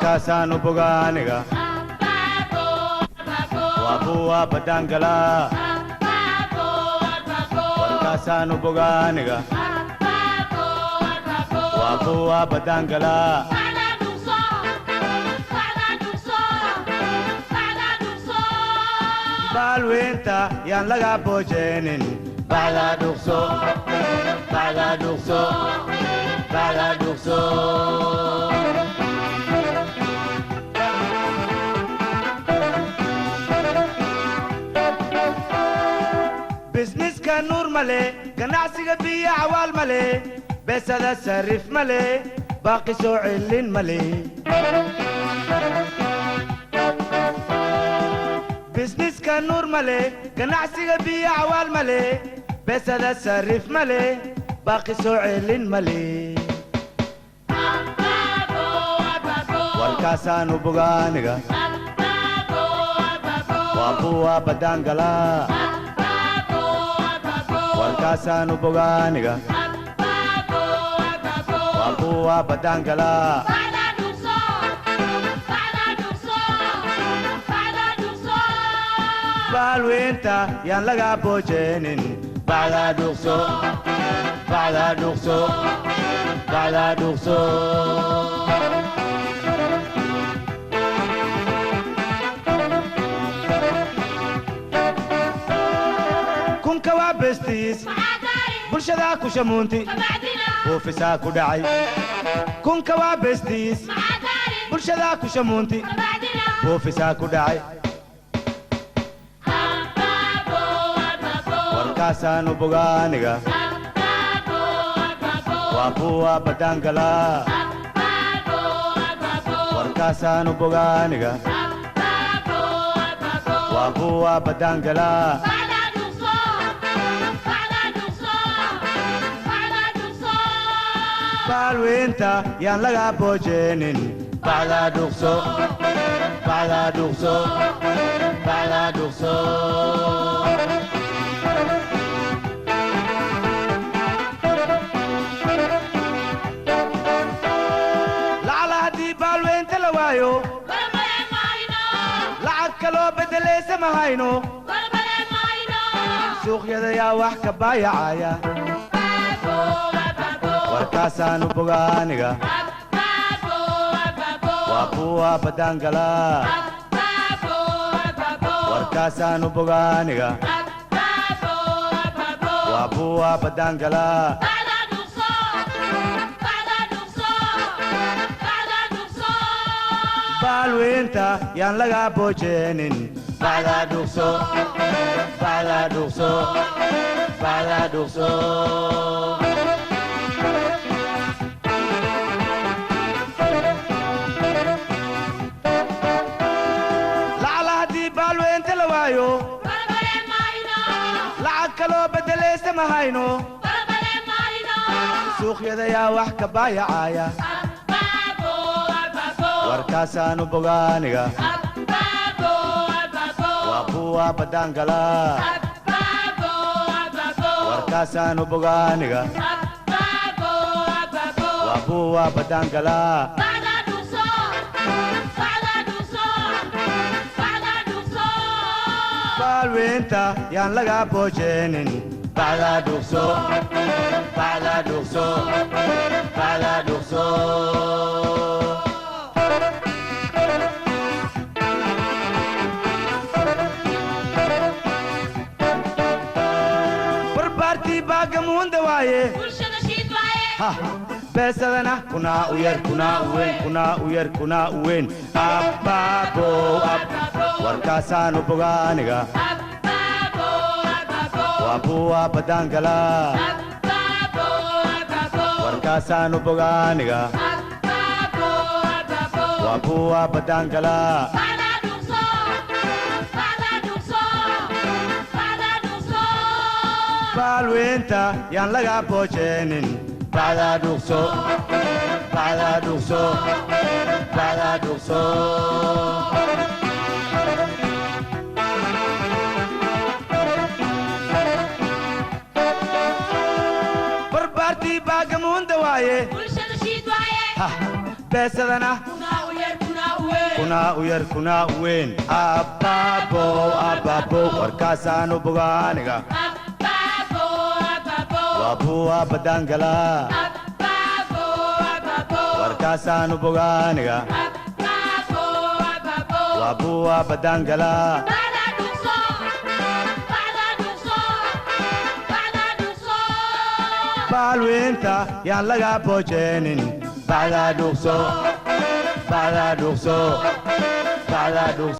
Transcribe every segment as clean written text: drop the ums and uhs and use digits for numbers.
warkaasaan u bogaa aniga waa buwa badangala warkaasaan u bogaa aniga waa buwa badangala balweenta yaan laga boojeenin bacda dhugso bacda dhugso bacda dhugso businesska nuur male ganacsiga biyo cawaal male beesada sarif male baaqi soo celin male businesska nuur male ganacsiga biyo cawaal male beesada sarif male baaqi soo celin male warkaasaan u bogaa aniga waa buwa badangala warkaasaan u bogaa aniga waa buwa badangala balweenta yaan laga boojeenin bacda dhugso bacda dhugso bacda dhugso kunka waa bestiis bulshadaa ku shamuunti buufisaa ku dhacay kunka waa bestiis bulshadaa ku shamuunti buufisaa ku dhacay warkaasaan u bogaa aniga waa buwa badangala warkaasaan u bogaa aniga waa buwa badangala balweenta yaan laga boojeenin bacda dhugso bacda dhugso bacda dhugso lacala haddii balweenta la waayo lacag kaloo beddelaysa ma hayno suuqyada yaa wax ka baayacaya warkaasaan u bogaa aniga waa buwa badangala warkaasaan u bogaa aniga waa buwa badangala balweenta yaan laga boojeenin bacda dhugso bacda dhugso bacda dhugso lacag kaloo beddelaysa ma hayno suuqyada yaa wax ka baayacaya warkaasaan u bogaa aniga waa buwa badangala warkaasaan u bogaa aniga waa buwa badangala balweenta yaan laga boojeenin bacda dhugso bacda dhugso bacda dhugso barbaartii baagamuunda waaye beesadana kunaa u yar kunaa u weyn kunaa u yar kunaa u weyn abbaabo warkaasaan u bogaa aniga waa buwa badangala warkaasaan u bogaa aniga waa buwa badangala balweenta yaan laga boojeenin bacda dhugso bacda dhugso bacda dhugso barbaartii baagamuunda waaye beesadana كنا وير كنا وين أبابو أبابو وركاسانو بغانيغا وابو أبدانجلا وركاسانو بغانيغا وابو أبدانجلا بالوينتا يا لغا بوجينين بعد دوكسو بعد دوكسو بعد دوكسو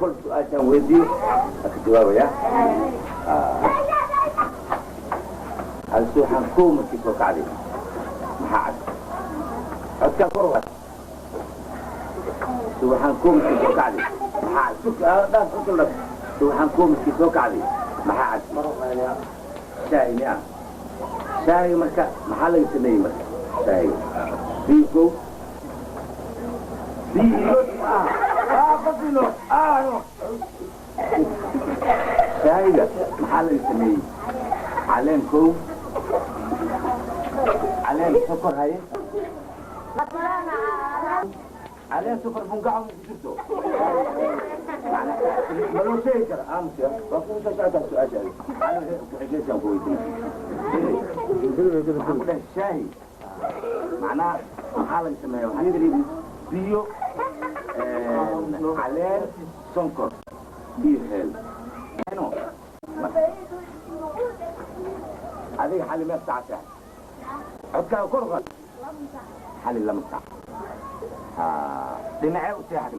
كل سؤال كان ودي الجواب يا هل سو حكومة في سوق عليه محاد حتى فرصة سو حكومة في سوق عليه محاد سوق لا سوق لك سو حكومة في سوق عليه محاد شاي يا شاي مركا محل يسميه مركا شاي بيكو قصيلو شايلة محل يسميه علين كوم علين سكر هاي علين سكر بنقعهم كتبتو ملو شيء ترى امس وقفوا تشاهد السؤال انا حكيت يا ابوي الشاي معناه محل يسميه وحندري بيو عليه سكر بيهل هنا هذه حالي ما بتاعتها عدك كرغل حالي لما بتاع دمعي وساحة